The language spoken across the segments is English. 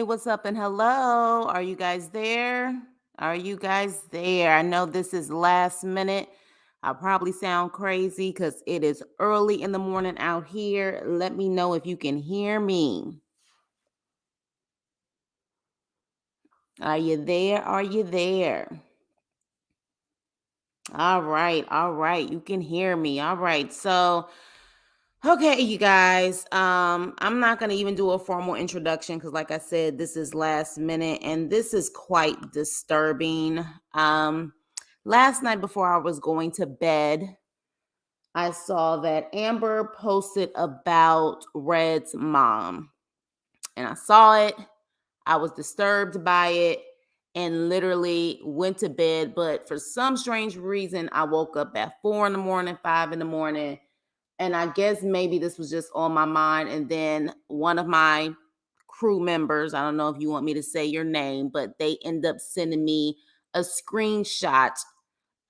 Hey, what's up and hello? Are you guys there? Are you guys there? I know this is last minute. I probably sound crazy because it is early in the morning out here. Let me know if you can hear me. Are you there? Are you there? All right, all right. You can hear me. All right. Okay, you guys. I'm not gonna even do a formal introduction because, like I said, this is last minute and this is quite disturbing. Last night before I was going to bed, I saw that Amber posted about Red's mom, and I saw it. I was disturbed by it and literally went to bed. But for some strange reason, I woke up at 4 in the morning, 5 in the morning, and I guess maybe this was just on my mind. And then one of my crew members, I don't know if you want me to say your name, but they end up sending me a screenshot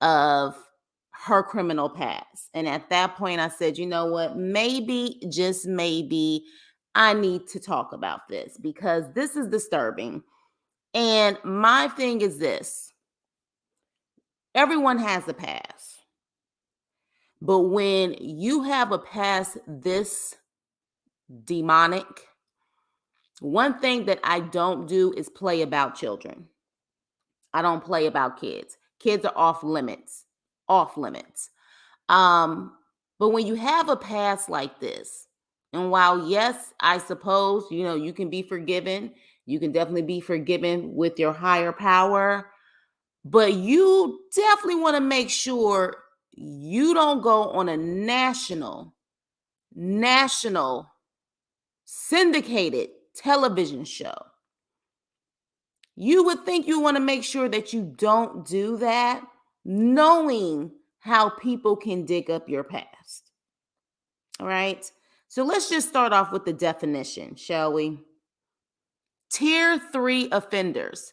of her criminal past. And at that point, I said, you know what? Maybe, just maybe, I need to talk about this because this is disturbing. And my thing is this: everyone has a past. But when you have a past this demonic, one thing that I don't do is play about children. I don't play about kids. Kids are off limits. Off limits. Um, but when you have a past like this, and while yes, I suppose, you can be forgiven, you can definitely be forgiven with your higher power, but you definitely want to make sure you don't go on a national syndicated television show. You would think you want to make sure that you don't do that, knowing how people can dig up your past. All right. So let's just start off with the definition, shall we? Tier 3 offenders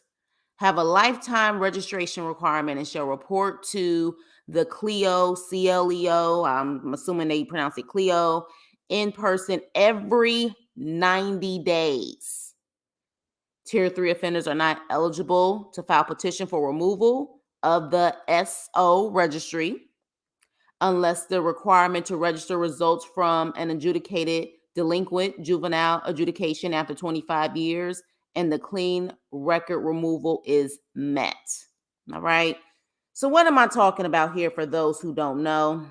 have a lifetime registration requirement and shall report to the CLEO, I'm assuming they pronounce it Clio, in person every 90 days. Tier 3 offenders are not eligible to file petition for removal of the SO registry unless the requirement to register results from an adjudicated delinquent juvenile adjudication after 25 years and the clean record removal is met. All right. So what am I talking about here for those who don't know?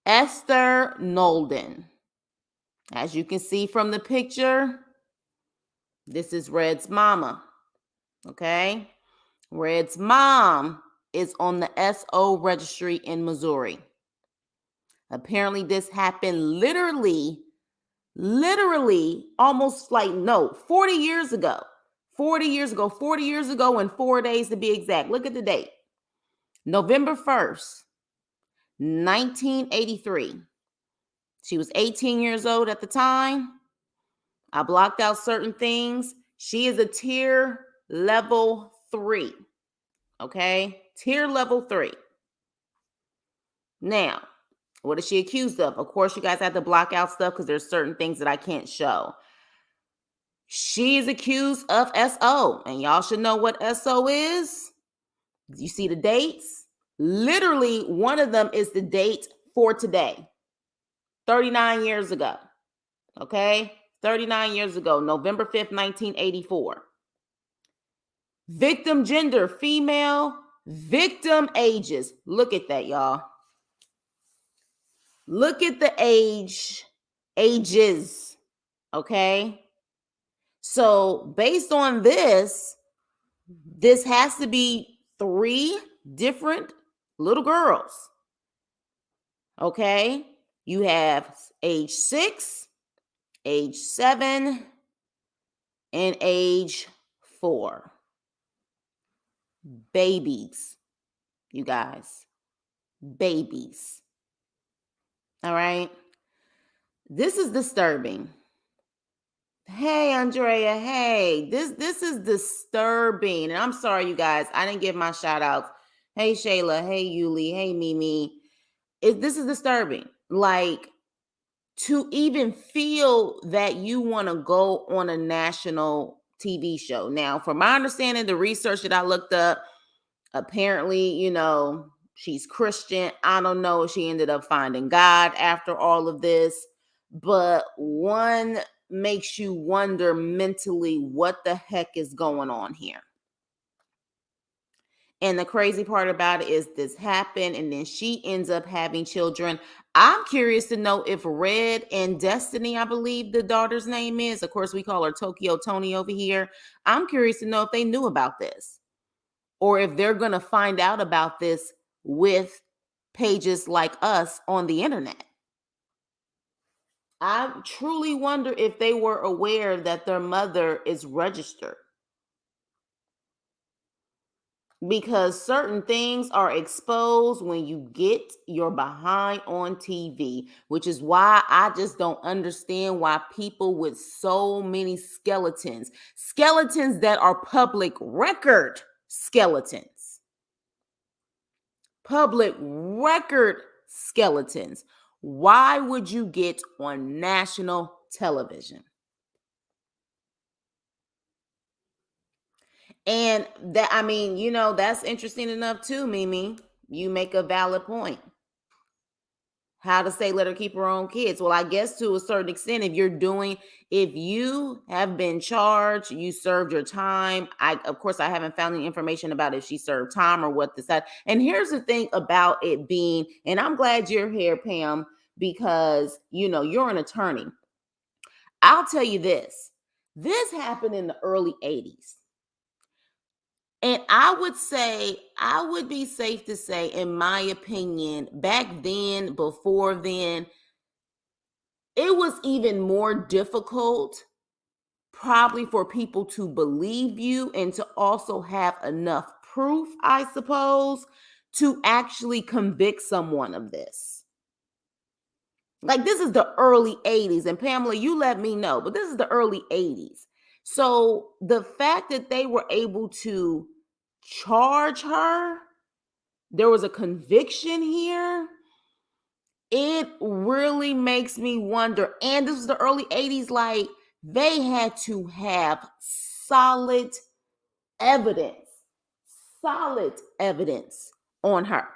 Esther Nolden. As you can see from the picture, this is Red's mama. Okay. Red's mom is on the SO registry in Missouri. Apparently, this happened literally almost 40 years ago. 40 years ago and 4 days to be exact. Look at the date. November 1st, 1983. She was 18 years old at the time. I blocked out certain things. She is a tier level 3. Okay? Tier level 3. Now, what is she accused of? Of course, you guys have to block out stuff because there's certain things that I can't show. She is accused of SO, and y'all should know what SO is. You see the dates? Literally, one of them is the date for today, 39 years ago. Okay? 39 years ago, November 5th, 1984. Victim gender, female. Victim ages. Look at that, y'all. Look at the ages. Okay? So, based on this has to be 3 different little girls. Okay? You have age 6, age 7, and age 4. Babies, you guys. Babies. All right? This is disturbing. Hey, Andrea. Hey, this is disturbing. And I'm sorry, you guys. I didn't give my shout outs. Hey, Shayla. Hey, Yuli. Hey, Mimi. This is disturbing. Like, to even feel that you want to go on a national TV show. Now, from my understanding, the research that I looked up, apparently, she's Christian. I don't know if she ended up finding God after all of this, but one makes you wonder mentally what the heck is going on here. And the crazy part about it is this happened, and then she ends up having children. I'm curious to know if Red and Destiny, I believe the daughter's name is, of course, we call her Tokyo Tony over here. I'm curious to know if they knew about this or if they're going to find out about this with pages like us on the internet. I truly wonder if they were aware that their mother is registered, because certain things are exposed when you get your behind on TV, which is why I just don't understand why people with so many skeletons that are public record skeletons, why would you get on national television? And that, that's interesting enough too, Mimi. You make a valid point. How to say let her keep her own kids? Well, I guess to a certain extent, if you have been charged, you served your time. Of course, I haven't found any information about if she served time or what this had. And here's the thing about it being, and I'm glad you're here, Pam, because you're an attorney. I'll tell you this. This happened in the early 80s. And I would be safe to say, in my opinion, back then, before then, it was even more difficult probably for people to believe you and to also have enough proof, I suppose, to actually convict someone of this. Like, this is the early 80s. And Pamela, you let me know, but this is the early 80s. So the fact that they were able to charge her, there was a conviction here, it really makes me wonder. And this was the early 80s, like they had to have solid evidence on her.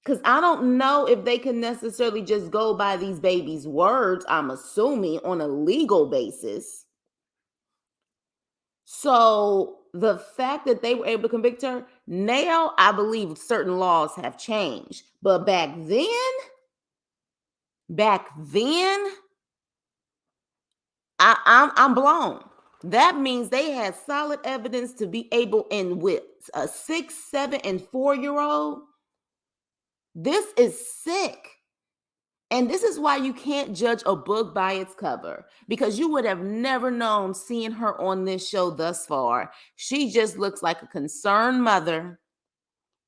Because I don't know if they can necessarily just go by these babies' words, I'm assuming, on a legal basis. So the fact that they were able to convict her, now I believe certain laws have changed. But back then, I'm blown. That means they had solid evidence to be able, and with a 6, 7, and 4-year-old, this is sick. And this is why you can't judge a book by its cover, because you would have never known seeing her on this show thus far. She just looks like a concerned mother,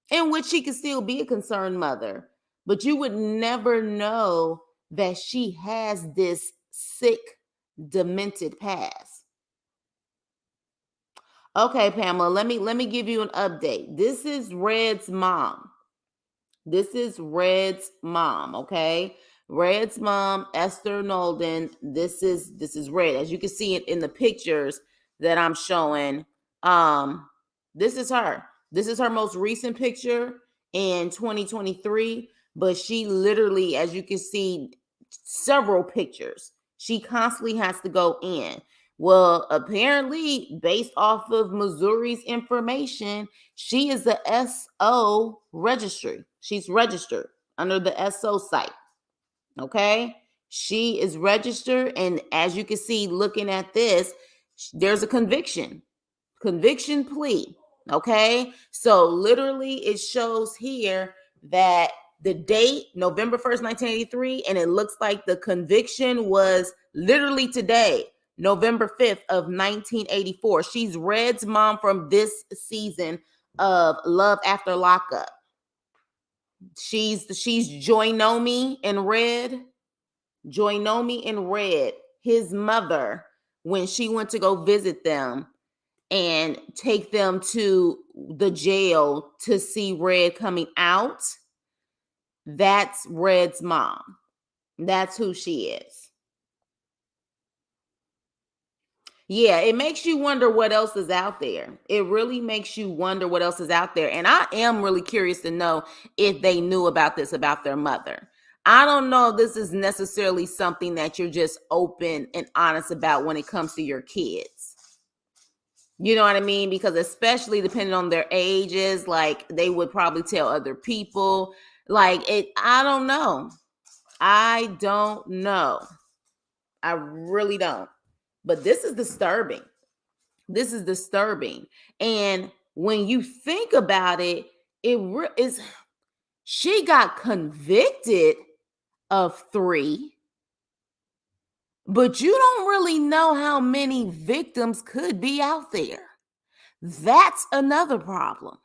in which she could still be a concerned mother, but you would never know that she has this sick, demented past. Okay, Pamela, let me give you an update. This is Red's mom. Okay? Red's mom, Esther Nolden. This is Red. As you can see it in the pictures that I'm showing. This is her. This is her most recent picture in 2023, but she literally, as you can see, several pictures. She constantly has to go in. Well, apparently, based off of Missouri's information, she is the SO registry. She's registered under the SO site. Okay? She is registered. And as you can see, looking at this, there's a conviction plea. Okay? So literally, it shows here that the date, November 1st, 1983, and it looks like the conviction was literally today, November 5th of 1984. She's Red's mom from this season of Love After Lockup. She's Joy-Nomi in Red. Joy-Nomi in Red, his mother, when she went to go visit them and take them to the jail to see Red coming out. That's Red's mom. That's who she is. Yeah, it makes you wonder what else is out there. It really makes you wonder what else is out there. And I am really curious to know if they knew about this about their mother. I don't know if this is necessarily something that you're just open and honest about when it comes to your kids. You know what I mean? Because especially depending on their ages, like they would probably tell other people. Like it, I don't know. I don't know. I really don't. But this is disturbing. This is disturbing. And when you think about it, is she got convicted of 3, but you don't really know how many victims could be out there. That's another problem.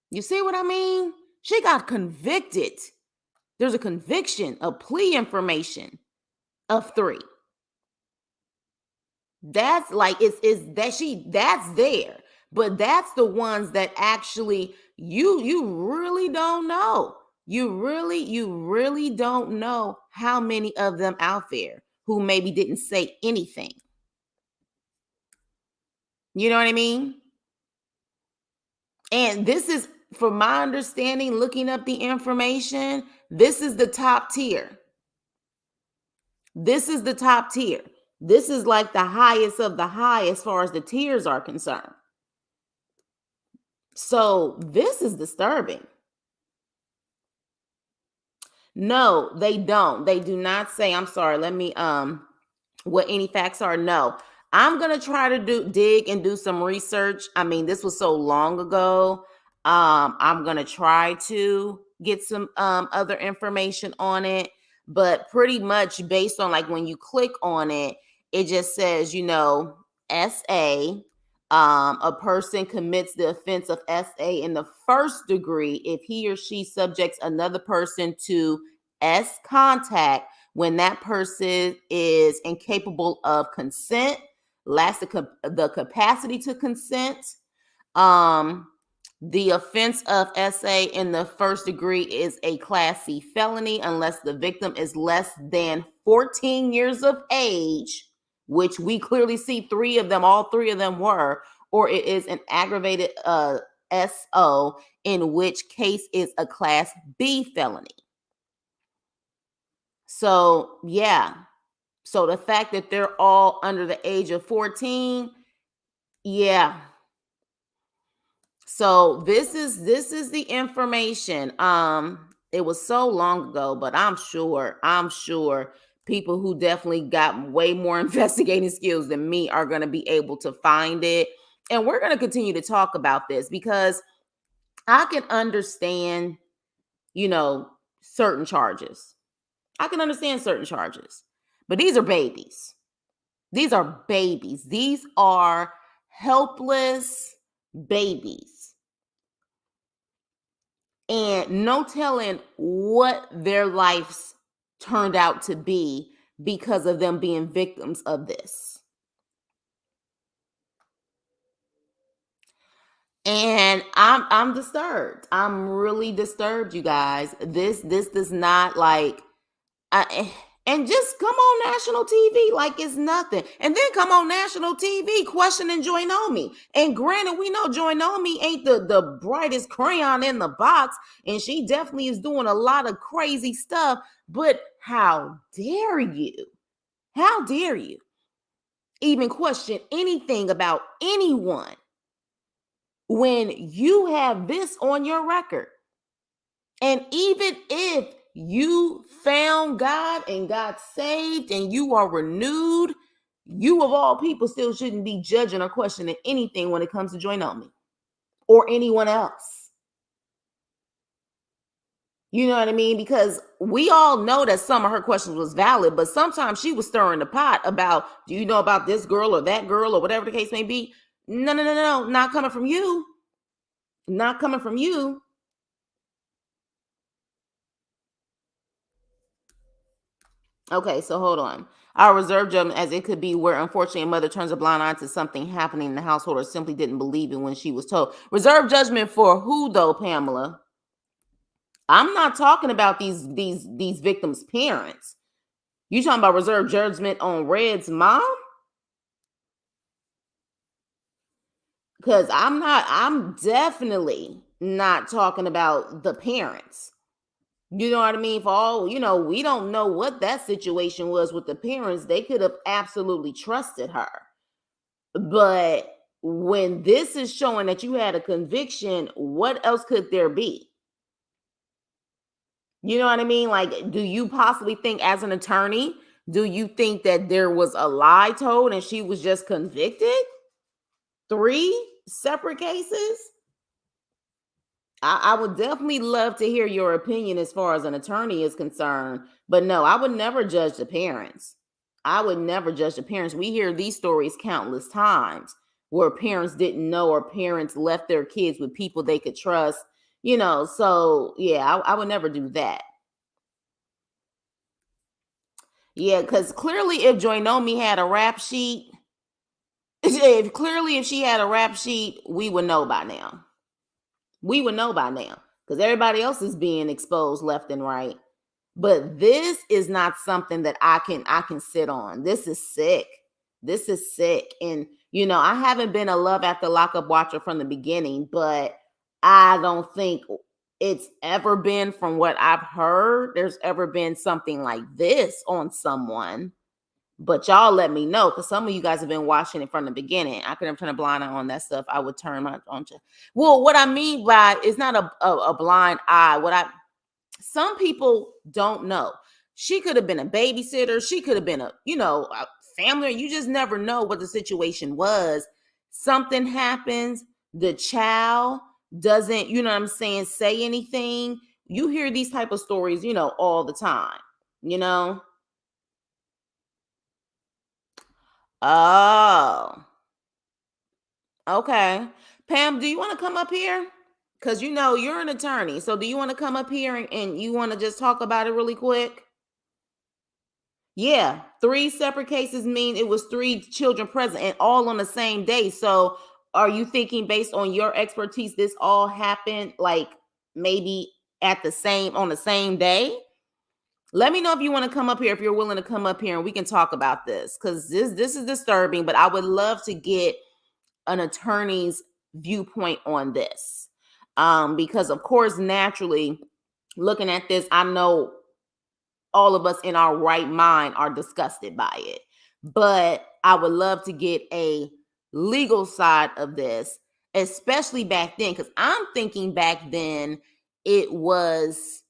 You see what I mean? She got convicted. There's a conviction, a plea information of 3. That's like that's there. But that's the ones that actually you really don't know. You really don't know how many of them out there who maybe didn't say anything. You know what I mean? And this is, from my understanding, looking up the information, this is the top tier. This is the top tier. This is like the highest of the high as far as the tiers are concerned. So this is disturbing. No, they don't. They do not say, I'm sorry, let me what any facts are. No. I'm gonna try to dig and do some research. I mean, this was so long ago. I'm gonna try to get some other information on it, but pretty much based on like when you click on it, it just says, SA. A person commits the offense of SA in the first degree if he or she subjects another person to S contact when that person is incapable of consent, lacks the capacity to consent. The offense of SA in the first degree is a Class C felony unless the victim is less than 14 years of age, which we clearly see all three of them were, or it is an aggravated SO, in which case it's a Class B felony. So, yeah. So the fact that they're all under the age of 14, yeah. So this is the information. It was so long ago, but I'm sure people who definitely got way more investigating skills than me are going to be able to find it. And we're going to continue to talk about this because I can understand, certain charges. I can understand certain charges, but these are babies. These are babies. These are helpless babies. And no telling what their lives turned out to be because of them being victims of this. And I'm disturbed. I'm really disturbed, you guys. This does not and just come on national TV like it's nothing. And then come on national TV questioning Joy Nomi. And granted, we know Joy Nomi ain't the brightest crayon in the box. And she definitely is doing a lot of crazy stuff. But how dare you? How dare you even question anything about anyone when you have this on your record? And even if you found God and got saved and you are renewed, you of all people still shouldn't be judging or questioning anything when it comes to Joy Nomi or anyone else. You know what I mean? Because we all know that some of her questions was valid, but sometimes she was stirring the pot about, do you know about this girl or that girl or whatever the case may be? No, not coming from you. Not coming from you. Okay, so hold on. Our reserve judgment, as it could be where unfortunately a mother turns a blind eye to something happening in the household or simply didn't believe it when she was told. Reserve judgment for who though, Pamela? I'm not talking about these victims' parents. You talking about reserve judgment on Red's mom? Because I'm definitely not talking about the parents. You know what I mean? For all, we don't know what that situation was with the parents. They could have absolutely trusted her. But when this is showing that you had a conviction, what else could there be? You know what I mean? Like, do you possibly think, as an attorney, do you think that there was a lie told and she was just convicted? 3 separate cases? I would definitely love to hear your opinion as far as an attorney is concerned. But no, I would never judge the parents. I would never judge the parents. We hear these stories countless times where parents didn't know or parents left their kids with people they could trust, So, yeah, I would never do that. Yeah, because clearly, if Joynomi had a rap sheet, if she had a rap sheet, we would know by now. We would know by now because everybody else is being exposed left and right. But this is not something that I can sit on. This is sick. This is sick. And I haven't been a Love After Lockup watcher from the beginning, but I don't think it's ever been, from what I've heard, there's ever been something like this on someone. But y'all let me know, because some of you guys have been watching it from the beginning. I could have turned a blind eye on that stuff. I would turn my on to. Well, what I mean by it's not a blind eye. Some people don't know. She could have been a babysitter. She could have been a family. You just never know what the situation was. Something happens. The child doesn't, you know what I'm saying, say anything. You hear these type of stories, all the time, Oh, okay. Pam, do you want to come up here? Because you're an attorney. So do you want to come up here and you want to just talk about it really quick? Yeah, 3 separate cases mean it was 3 children present and all on the same day. So are you thinking, based on your expertise, this all happened like maybe on the same day? Let me know if you want to come up here, if you're willing to come up here and we can talk about this, because this is disturbing, but I would love to get an attorney's viewpoint on this. Because of course, naturally, looking at this, I know all of us in our right mind are disgusted by it. But I would love to get a legal side of this, especially back then, because I'm thinking back then it was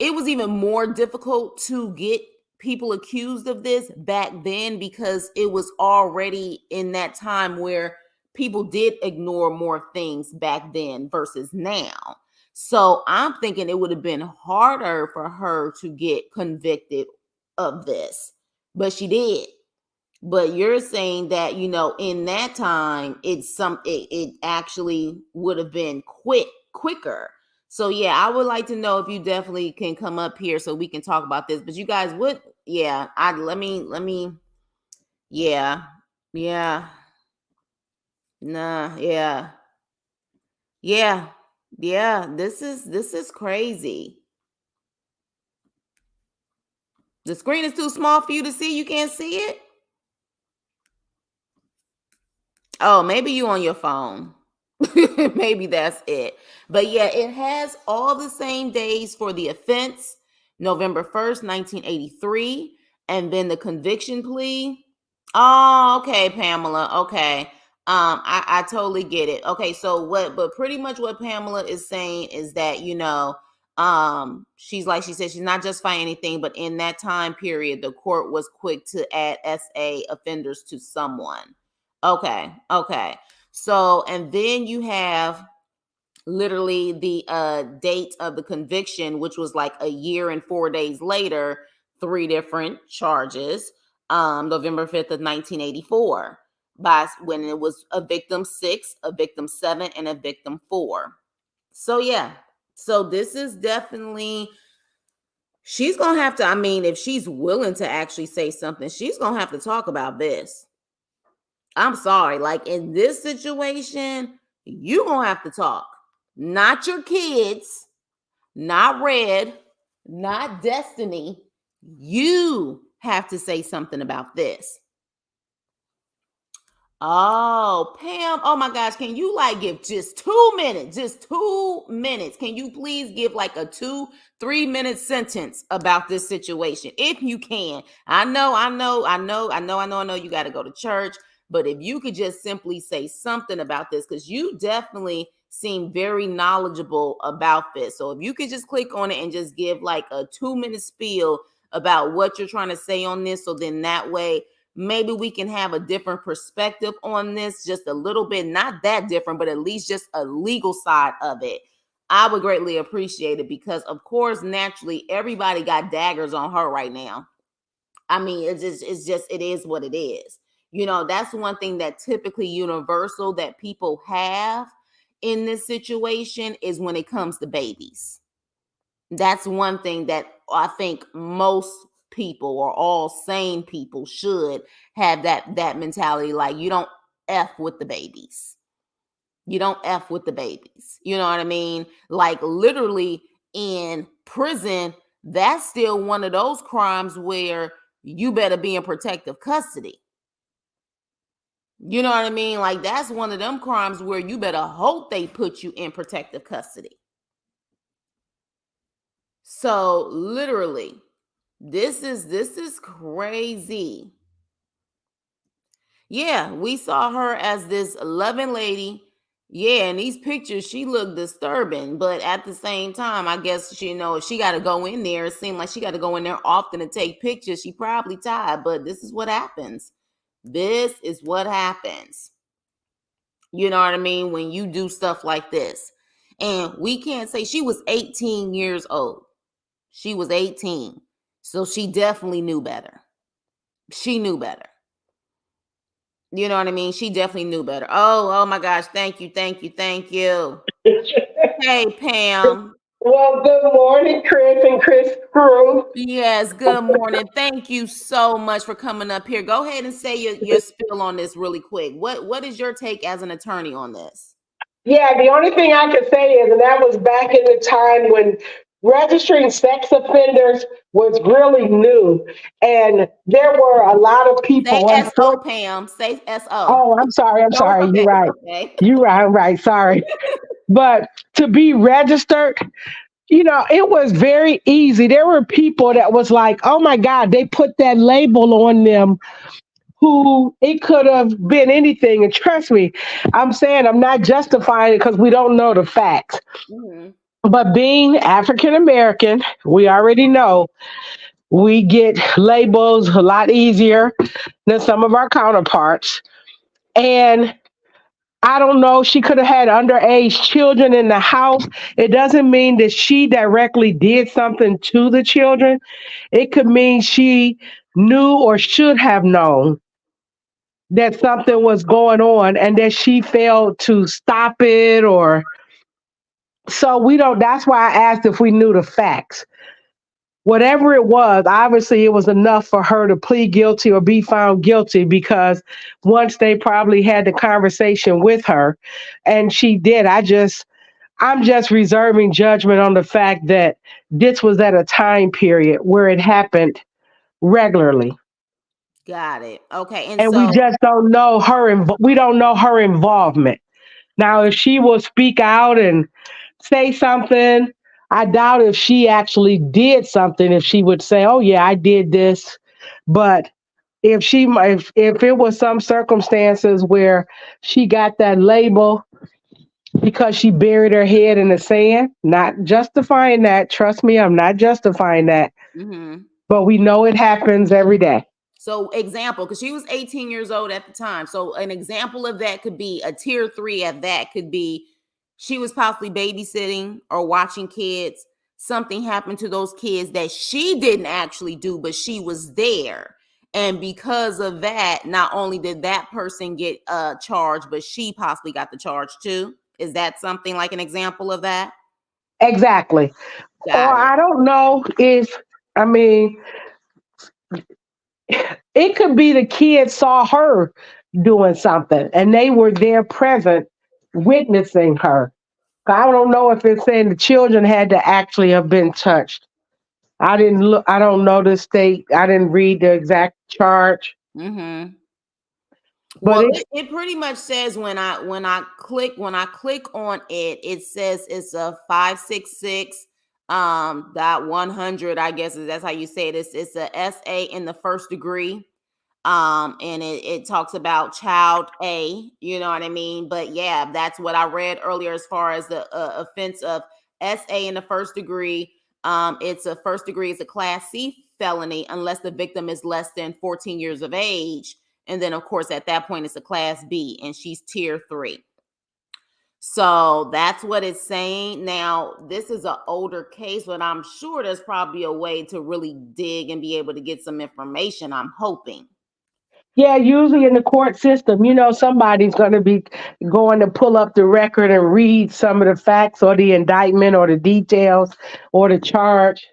even more difficult to get people accused of this back then, because it was already in that time where people did ignore more things back then versus now. So I'm thinking it would have been harder for her to get convicted of this, but she did. But you're saying that, in that time, it actually would have been quicker. So yeah, I would like to know if you definitely can come up here so we can talk about this. But you guys would, yeah, let me, yeah, yeah, nah, yeah, yeah, yeah. This is crazy. The screen is too small for you to see. You can't see it. Oh, maybe you on your phone. Maybe that's it. But yeah, it has all the same days for the offense, November 1st, 1983, and then the conviction plea. Oh, okay, Pamela. Okay. I totally get it. Okay, so but pretty much what Pamela is saying is that, she's like she said, she's not justifying anything, but in that time period, the court was quick to add SA offenders to someone. Okay, okay. So, and then you have literally the date of the conviction, which was like a year and 4 days later, 3 different charges. November 5th of 1984, by when it was a victim 6, a victim 7, and a victim 4. So yeah, so this is definitely, she's gonna have to, I mean, if she's willing to actually say something, she's gonna have to talk about this. I'm sorry. Like, in this situation, you gonna have to talk. Not your kids, not Red, not Destiny. You have to say something about this. Oh, Pam. Oh my gosh. Can you like give just 2 minutes? Just 2 minutes. Can you please give like a 2, 3 minute sentence about this situation? If you can. I know you got to go to church. But if you could just simply say something about this, because you definitely seem very knowledgeable about this. So if you could just click on it and just give like a 2 minute spiel about what you're trying to say on this. So then that way maybe we can have a different perspective on this, just a little bit, not that different, but at least just a legal side of it. I would greatly appreciate it because, of course, naturally, everybody got daggers on her right now. I mean, it is what it is. You know, that's one thing that typically universal that people have in this situation is when it comes to babies. That's one thing that I think most people or all sane people should have that mentality. Like you don't F with the babies. You don't F with the babies. You know what I mean? Like literally in prison, that's still one of those crimes where you better be in protective custody. You know what I mean? Like that's one of them crimes where you better hope they put you in protective custody. So literally, this is crazy. Yeah, we saw her as this loving lady. Yeah, in these pictures, she looked disturbing, but at the same time, I guess she, you know, if she got to go in there, it seemed like she got to go in there often to take pictures. She probably tired, but this is what happens. This is what happens. You know what I mean? When you do stuff like this. And we can't say she was 18 years old. She was 18. So she definitely knew better. She knew better. You know what I mean? She definitely knew better. Oh my gosh. Thank you. Thank you. Thank you. Hey, Pam. Well, good morning, Chris and Chris Crew. Yes, good morning. Thank you so much for coming up here. Go ahead and say your spill on this really quick. What is your take as an attorney on this? Yeah, the only thing I can say is, and that was back in the time when registering sex offenders was really new, and there were a lot of Say people. SO, Pam. Say SO. Oh, I'm sorry. I'm No, sorry. it's You're okay. right. It's okay. You're right. I'm right. Sorry. But to be registered, it was very easy. There were people that was like, oh my God, they put that label on them who it could have been anything. And trust me, I'm saying I'm not justifying it because we don't know the facts. Mhm. But being African American, we already know we get labels a lot easier than some of our counterparts. And I don't know, she could have had underage children in the house. It doesn't mean that she directly did something to the children. It could mean she knew or should have known that something was going on and that she failed to stop it, or so we don't. That's why I asked if we knew the facts. Whatever it was, obviously it was enough for her to plead guilty or be found guilty, because once they probably had the conversation with her, and she did. I'm just reserving judgment on the fact that this was at a time period where it happened regularly. Got it. Okay. And And we so, just don't know we don't know her involvement. Now, if she will speak out and say something, I doubt if she actually did something, if she would say, "Oh yeah, I did this." But if it was some circumstances where she got that label because she buried her head in the sand, not justifying that. Trust me, I'm not justifying that. mhm. But we know it happens every day. So example, because she was 18 years old at the time. So an example of that could be a tier three of that could be she was possibly babysitting or watching kids. Something happened to those kids that she didn't actually do, but she was there. And because of that, not only did that person get charged, but she possibly got the charge too. Is that something like an example of that? Exactly. Or Got it. I don't know if, I mean, it could be the kids saw her doing something and they were there present witnessing her. I don't know if it's saying the children had to actually have been touched. I didn't look. I don't know the state. I didn't read the exact charge, Mm-hmm. but Well, it it pretty much says when I click on it, it says it's a 566 dot 100. I guess that's how you say it. It's a SA in the first degree. And it talks about child A, you know what I mean? But yeah, that's what I read earlier as far as the offense of SA in the first degree. It's a first degree, it's a class C felony unless the victim is less than 14 years of age. And then, of course, at that point, it's a class B and she's tier 3. So that's what it's saying. Now, this is an older case, but I'm sure there's probably a way to really dig and be able to get some information. I'm hoping. yeah. Usually in the court system, somebody's going to be going to pull up the record and read some of the facts or the indictment or the details or the charge.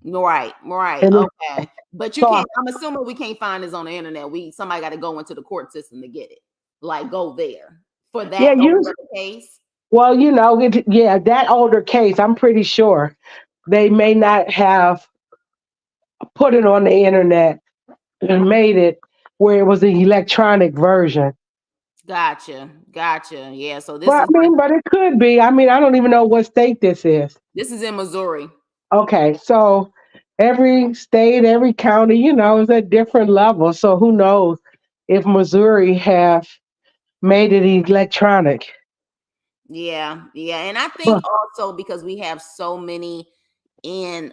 Right, right. And Okay. But you so can't, I'm assuming we can't find this on the internet. Somebody got to go into the court system to get it. Like go there for yeah, that older case. well, yeah, that older case, I'm pretty sure they may not have put it on the internet and made it where it was an electronic version. Gotcha. Gotcha. Yeah. So this But is I mean, but it could be. I mean, I don't even know what state this is. in Missouri. Okay, so every state, every county, is at different levels. So who knows if Missouri have made it electronic? Yeah. Yeah. And I think But also because we have so many in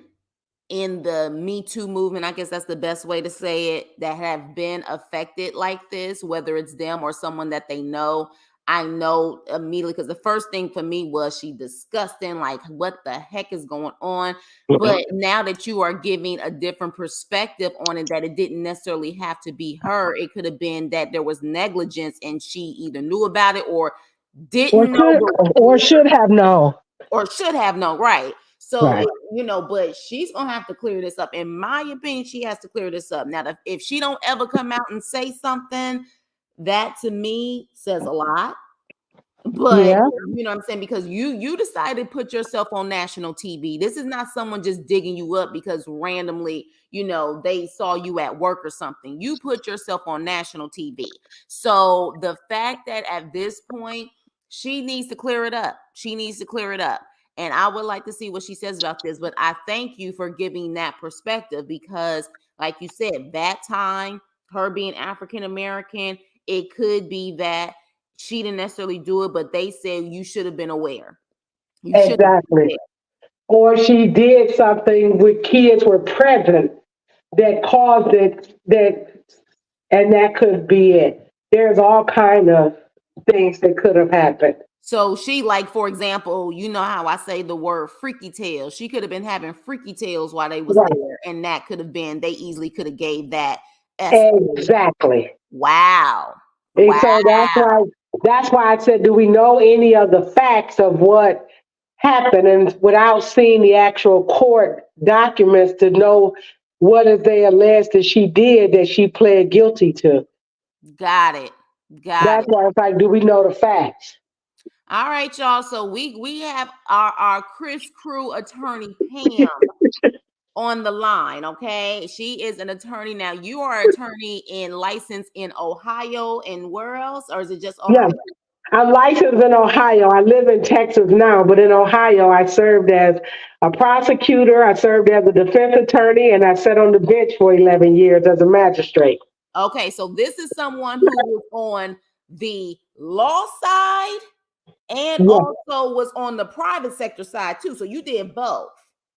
the Me Too movement, I guess that's the best way to say it, that have been affected like this, whether it's them or someone that they know. I know immediately because the first thing for me was she disgusting, like what the heck is going on? But now that you are giving a different perspective on it, that it didn't necessarily have to be her, it could have been that there was negligence and she either knew about it or or didn't know could or should have known. or should have known, right? So, Right. but she's gonna have to clear this up. In my opinion, she has to clear this up. Now, if she don't ever come out and say something, that to me says a lot. But Yeah. you know what I'm saying? Because you decided to put yourself on national TV. This is not someone just digging you up because randomly, they saw you at work or something. You put yourself on national TV. So the fact that at this point, she needs to clear it up. She needs to clear it up. And I would like to see what she says about this. But I thank you for giving that perspective because, like you said, that time, her being African American, it could be that she didn't necessarily do it, but they said you should have been aware. You should have been Exactly. Or she did something with kids were present that caused it and that could be it. There's all kind of things that could have happened. So she, like, for example, you know how I say the word freaky tales. She could have been having freaky tales while they was Right. there, and that could have been they easily could have gave that Exactly. Wow. And Wow. so that's why I said, do we know any of the facts of what happened? And without seeing the actual court documents to know what is they alleged that she did that she pled guilty to. Got it. Got That's it. why it's like, do we know the facts? All right, y'all. So we have our Chris Crew attorney Pam on the line. Okay, she is an attorney. Now you are an attorney in license in Ohio and where else, or is it just Ohio? Yeah. I'm licensed in Ohio. I live in Texas now, but in Ohio, I served as a prosecutor, I served as a defense attorney, and I sat on the bench for 11 years as a magistrate. Okay, so this is someone who was on the law side and Yeah, also was on the private sector side too. So you did both.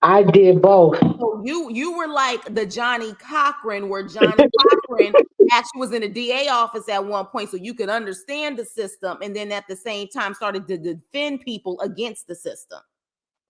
I did both. So you were like the Johnny Cochran, where Johnny Cochran actually was in the DA office at one point, so you could understand the system, and then at the same time started to defend people against the system.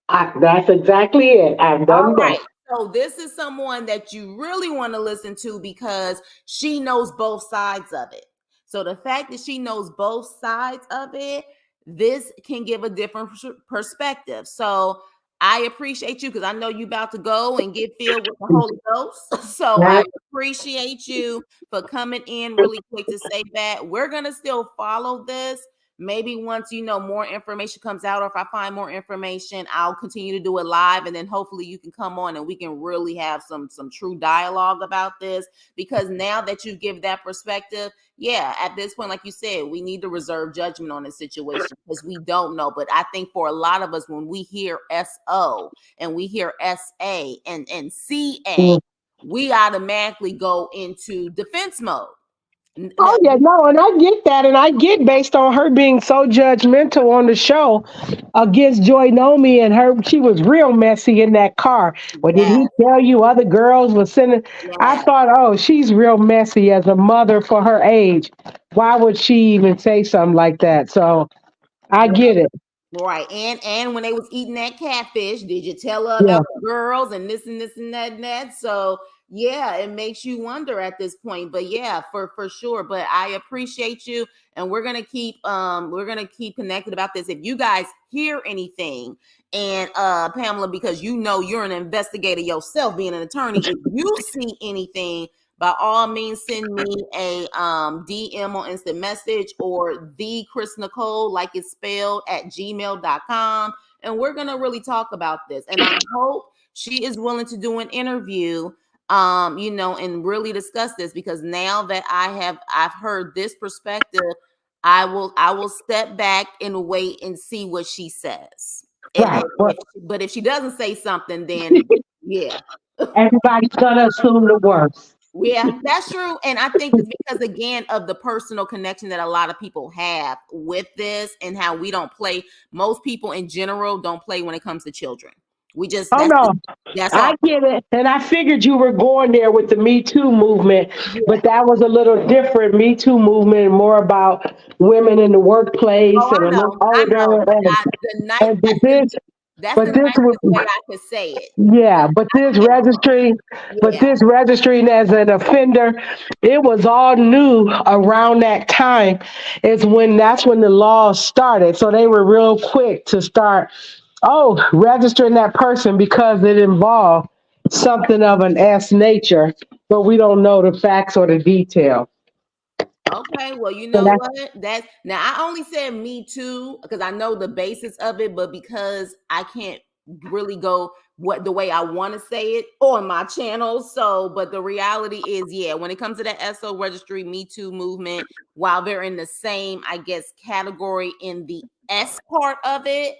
That's exactly it. I've All done right. both. So this is someone that you really want to listen to because she knows both sides of it. So the fact that she knows both sides of it, this can give a different perspective. So I appreciate you because I know you about to go and get filled with the Holy Ghost. So I Right. appreciate you for coming in really quick to say that. We're going to still follow this. maybe once, more information comes out, or if I find more information, I'll continue to do it live. And then hopefully you can come on and we can really have some true dialogue about this, because now that you give that perspective, yeah, at this point, like you said, we need to reserve judgment on the situation because we don't know. But I think for a lot of us, when we hear SO and we hear SA and CA, we automatically go into defense mode. Oh yeah, no, and I get that, and I get based on her being so judgmental on the show against Joy Nomi and her, she was real messy in that car. Well, did Yeah, he tell you other girls were sending? I yeah. thought, oh, she's real messy as a mother for her age. Why would she even say something like that? So I get it. Right. And when they was eating that catfish, did you tell her Yeah. about the girls and this and this and that and that? So yeah, it makes you wonder at this point. But yeah, for sure. But I appreciate you, and we're gonna keep connected about this. If you guys hear anything, and Pamela, because you're an investigator yourself, being an attorney, if you see anything, by all means, send me a DM on instant message, or the Chris Nicole, like it's spelled, at gmail.com. And we're going to really talk about this. And I hope she is willing to do an interview, and really discuss this, because now that I've heard this perspective, I will step back and wait and see what she says. Right. But if she doesn't say something, then yeah. Everybody's gonna assume the worst. Yeah, that's true. And I think it's because, again, of the personal connection that a lot of people have with this, and how we don't play. Most people in general don't play when it comes to children. We just, Oh no, that's all. I get it. And I figured you were going there with the Me Too movement, Yeah. but that was a little different. Me Too movement, more about women in the workplace Oh, and I a little know. I know. older. But And that's but the this was, nicest way I could say it. yeah, but Yeah. this registering as an offender, it was all new around that time. That's when the law started. So they were real quick to start, oh, registering that person because it involved something of an S nature, but we don't know the facts or the detail. Okay, well, you So know that's, what? That's now, I only said me too because I know the basis of it, but because I can't really go the way I want to say it on my channel. So, but the reality is, yeah, when it comes to the SO registry, Me Too movement, while they're in the same, I guess, category in the S part of it,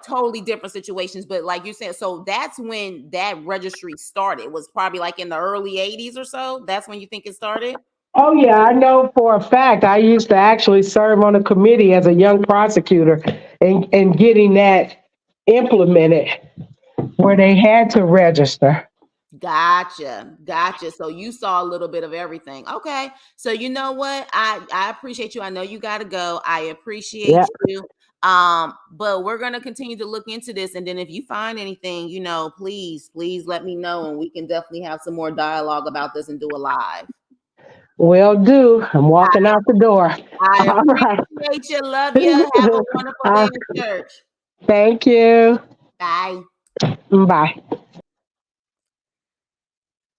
totally different situations. But like you said, so that's when that registry started. It was probably like in the early 80s or so. That's when you think it started. oh yeah, I know for a fact. I used to actually serve on a committee as a young prosecutor and getting that implemented where they had to register. Gotcha. So you saw a little bit of everything. Okay. So you know what? I appreciate you. I know you got to go. I appreciate Yeah. you. But we're going to continue to look into this, and then if you find anything, please let me know, and we can definitely have some more dialogue about this and do a live. Will do. I'm walking out the door. I All right. appreciate you. Love you. Have a wonderful day Uh, in church. thank you. Bye. Bye.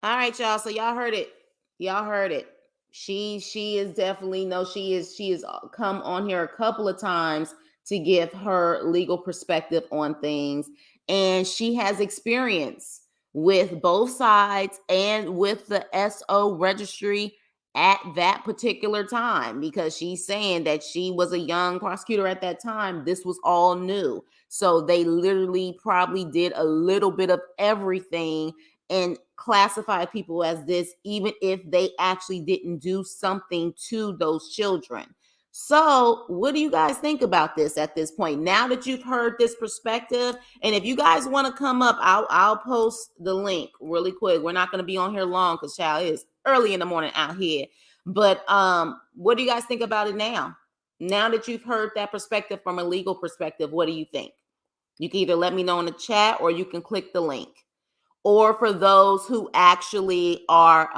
All right, y'all. So y'all heard it. Y'all heard it. She is definitely, no, she is come on here a couple of times to give her legal perspective on things, and she has experience with both sides and with the SO registry at that particular time, because she's saying that she was a young prosecutor at that time. This was all new. So they literally probably did a little bit of everything and classify people as this, even if they actually didn't do something to those children. So, what do you guys think about this at this point? Now that you've heard this perspective, and if you guys want to come up, I'll post the link really quick. We're not going to be on here long because child, it's early in the morning out here. But what do you guys think about it now? Now that you've heard that perspective from a legal perspective, what do you think? You can either let me know in the chat or you can click the link. Or for those who actually are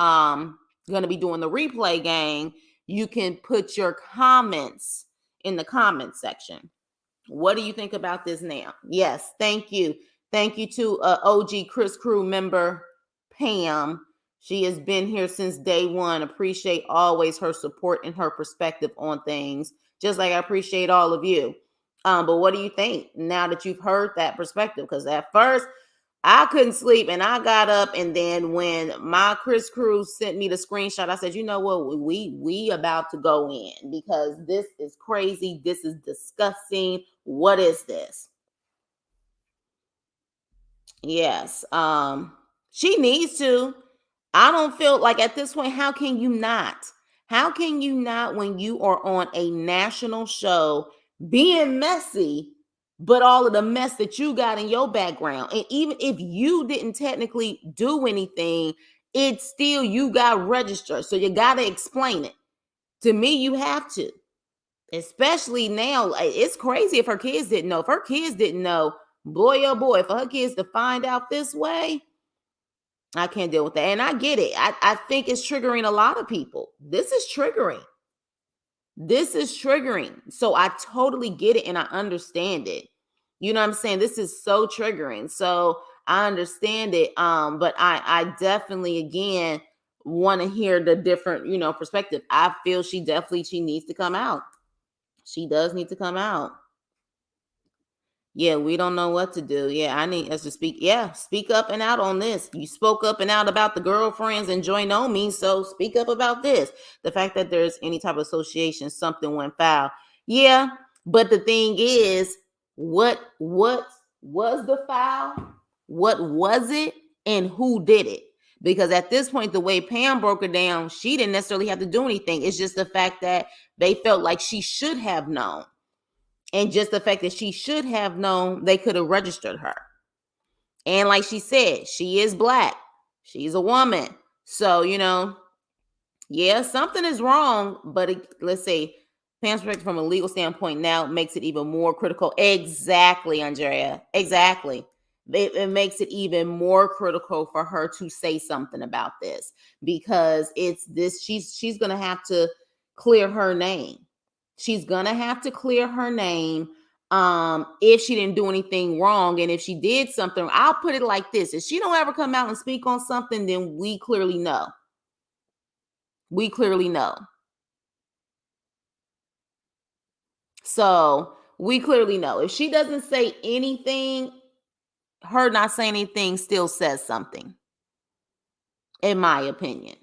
going to be doing the replay gang, you can put your comments in the comment section. What do you think about this now? Yes, thank you. Thank you to OG Chris Crew member Pam. She has been here since day one. Appreciate always her support and her perspective on things. just like I appreciate all of you. But what do you think now that you've heard that perspective? Because at first I couldn't sleep and I got up, and then when my Chris Cruz sent me the screenshot, I said, you know what, we about to go in because this is crazy. This is disgusting. What is this? Yes. She needs to. I don't feel like at this point, how can you not? How can you not when you are on a national show being messy, but all of the mess that you got in your background, and even if you didn't technically do anything, it's still you got registered. So you got to explain it. To me, you have to. Especially now, it's crazy if her kids didn't know. If her kids didn't know, boy, oh boy, for her kids to find out this way, I can't deal with that. And I get it. I think it's triggering a lot of people. This is triggering. This is triggering. So I totally get it and I understand it. You know what I'm saying? This is so triggering. So I understand it. But I definitely again want to hear the different, perspective. I feel she needs to come out. She does need to come out. Yeah, we don't know what to do. Yeah, I need us to speak. Yeah, speak up and out on this. You spoke up and out about the girlfriends and Joy Nomi, so speak up about this. The fact that there's any type of association, something went foul. Yeah, but the thing is, what was the foul? What was it, and who did it? Because at this point, the way Pam broke it down, she didn't necessarily have to do anything. It's just the fact that they felt like she should have known. And just the fact that she should have known, they could have registered her. And like she said, she is Black. She's a woman. So, yeah, something is wrong. But let's say Pam's perspective from a legal standpoint now makes it even more critical. Exactly, Andrea. Exactly. It makes it even more critical for her to say something about this because it's this. She's going to have to clear her name. She's going to have to clear her name if she didn't do anything wrong. And if she did something, I'll put it like this. If she don't ever come out and speak on something, then we clearly know. We clearly know. So we clearly know. If she doesn't say anything, her not saying anything still says something, in my opinion.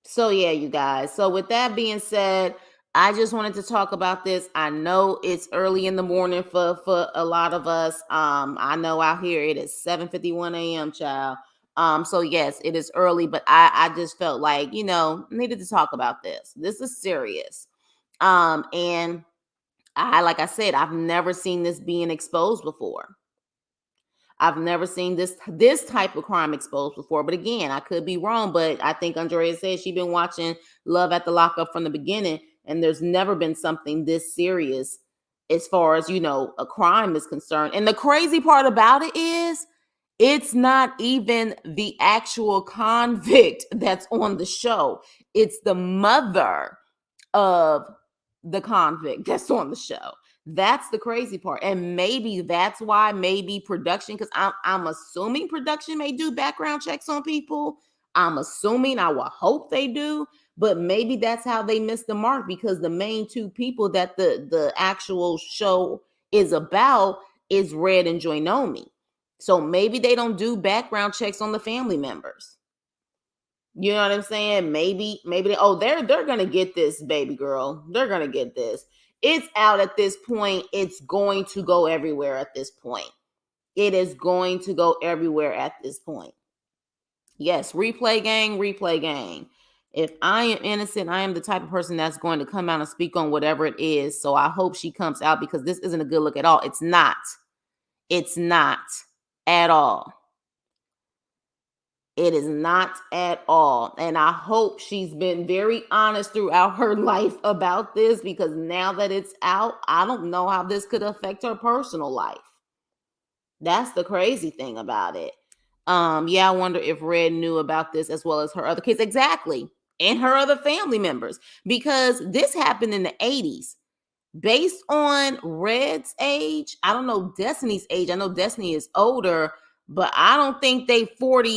So yeah, you guys. So with that being said, I just wanted to talk about this. I know it's early in the morning for a lot of us. I know out here it is 7:51 a.m., child. So yes, it is early, but I just felt like, needed to talk about this. This is serious. And like I said, I've never seen this being exposed before. I've never seen this type of crime exposed before. But again, I could be wrong. But I think Andrea said she's been watching Love at the Lockup from the beginning, and there's never been something this serious as far as, a crime is concerned. And the crazy part about it is it's not even the actual convict that's on the show. It's the mother of the convict that's on the show. That's the crazy part. And maybe that's why production, because I'm assuming production may do background checks on people. I'm assuming, I will hope they do, but maybe that's how they missed the mark, because the main two people that the actual show is about is Red and Joy Nomi. So maybe they don't do background checks on the family members. You know what I'm saying? Maybe they're gonna get this, baby girl. They're gonna get this. It's out at this point. It's going to go everywhere at this point. It is going to go everywhere at this point. Yes, replay gang. If I am innocent, I am the type of person that's going to come out and speak on whatever it is. So I hope she comes out, because this isn't a good look at all. It's not. It's not at all. It is not at all. And I hope she's been very honest throughout her life about this, because now that it's out, I don't know how this could affect her personal life. That's the crazy thing about it. I wonder if Red knew about this as well as her other kids. Exactly. And her other family members, because this happened in the 80s. Based on Red's age, I don't know Destiny's age. I know Destiny is older, but I don't think they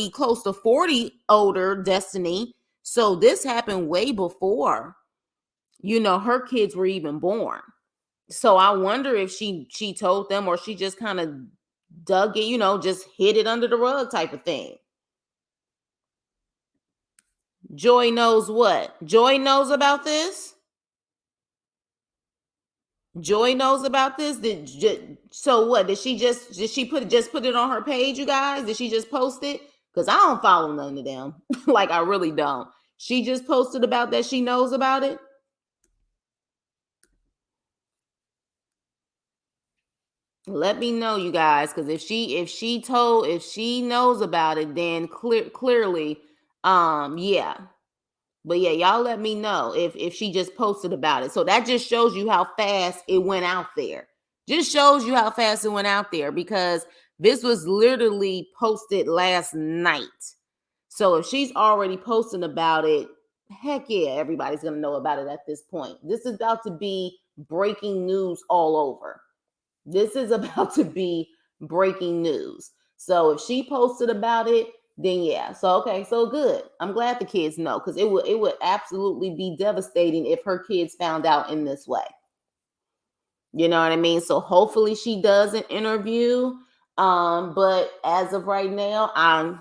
close to 40 older, Destiny. So this happened way before her kids were even born. So I wonder if she told them, or she just kind of dug it, just hid it under the rug type of thing. Joy knows what? Joy knows about this? Joy knows about this? So what? Did she put it on her page, you guys? Did she just post it? Because I don't follow none of them. Like, I really don't. She just posted about that she knows about it. Let me know, you guys, because if she knows about it, then clearly, yeah. But yeah, y'all let me know if she just posted about it. So that just shows you how fast it went out there. Just shows you how fast it went out there, because this was literally posted last night. So if she's already posting about it, heck yeah, everybody's going to know about it at this point. This is about to be breaking news all over. This is about to be breaking news. So if she posted about it, then yeah. So okay, so good. I'm glad the kids know, because it would absolutely be devastating if her kids found out in this way. You know what I mean? So hopefully she does an interview. But as of right now, I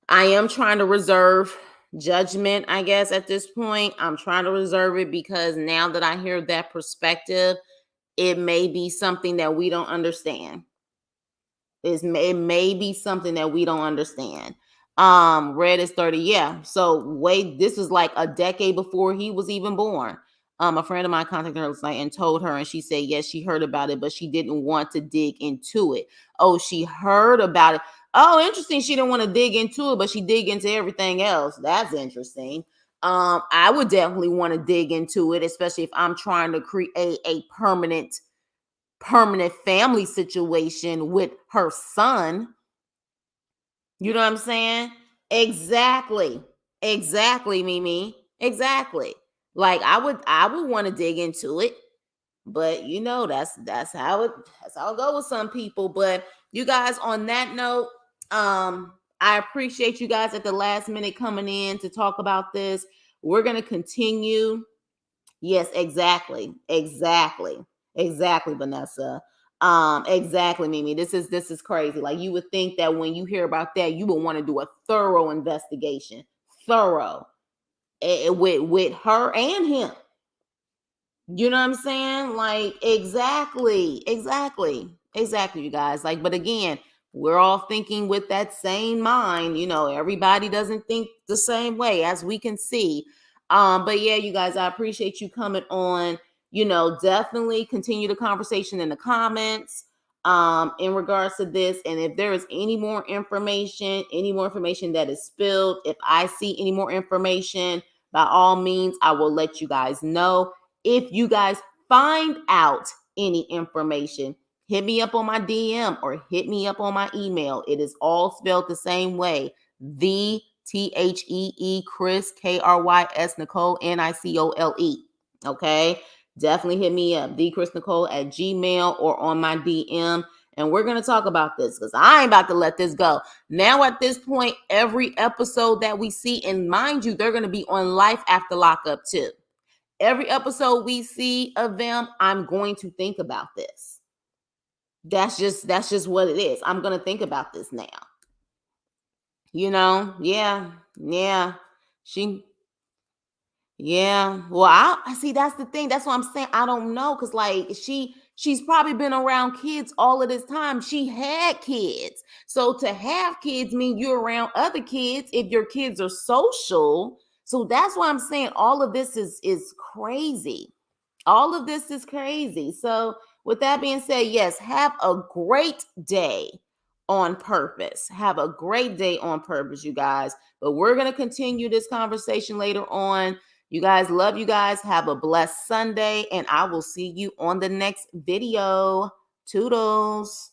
am trying to reserve judgment, I guess, at this point. I'm trying to reserve it, because now that I hear that perspective, it may be something that we don't understand. It may be something that we don't understand. Red is 30. Yeah. So wait, this was like a decade before he was even born. A friend of mine contacted her last night and told her, and she said, yes, she heard about it, but she didn't want to dig into it. Oh, she heard about it. Oh, interesting. She didn't want to dig into it, but she dig into everything else. That's interesting. I would definitely want to dig into it, especially if I'm trying to create a permanent family situation with her son. You know what I'm saying? Exactly. Exactly, Mimi. Exactly. Like, I would want to dig into it, but that's how it goes with some people. But you guys, on that note, I appreciate you guys at the last minute coming in to talk about this. We're going to continue. Yes, exactly. Exactly, Vanessa. Exactly, Mimi. This is crazy. Like, you would think that when you hear about that, you would want to do a thorough investigation. Thorough. With her and him. You know what I'm saying? Like, exactly, you guys. Like, but again, we're all thinking with that same mind. Everybody doesn't think the same way, as we can see. But yeah, you guys, I appreciate you coming on. Definitely continue the conversation in the comments in regards to this. And if there is any more information that is spilled, if I see any more information, by all means, I will let you guys know. If you guys find out any information, hit me up on my DM or hit me up on my email. It is all spelled the same way. The THEE Chris KRYS Nicole NICOLE. Okay. Definitely hit me up. thechrisnicole@gmail or on my DM. And we're going to talk about this, because I ain't about to let this go. Now, at this point, every episode that we see, and mind you, they're going to be on Life After Lockup too. Every episode we see of them, I'm going to think about this. That's just what it is. I'm going to think about this now. Yeah. Yeah. Well, I see, that's the thing. That's what I'm saying. I don't know, because like she's probably been around kids all of this time. She had kids. So to have kids mean you're around other kids if your kids are social. So that's why I'm saying all of this is crazy. All of this is crazy. So with that being said, yes, have a great day on purpose. Have a great day on purpose, you guys. But we're going to continue this conversation later on. You guys, love you guys. Have a blessed Sunday, and I will see you on the next video. Toodles.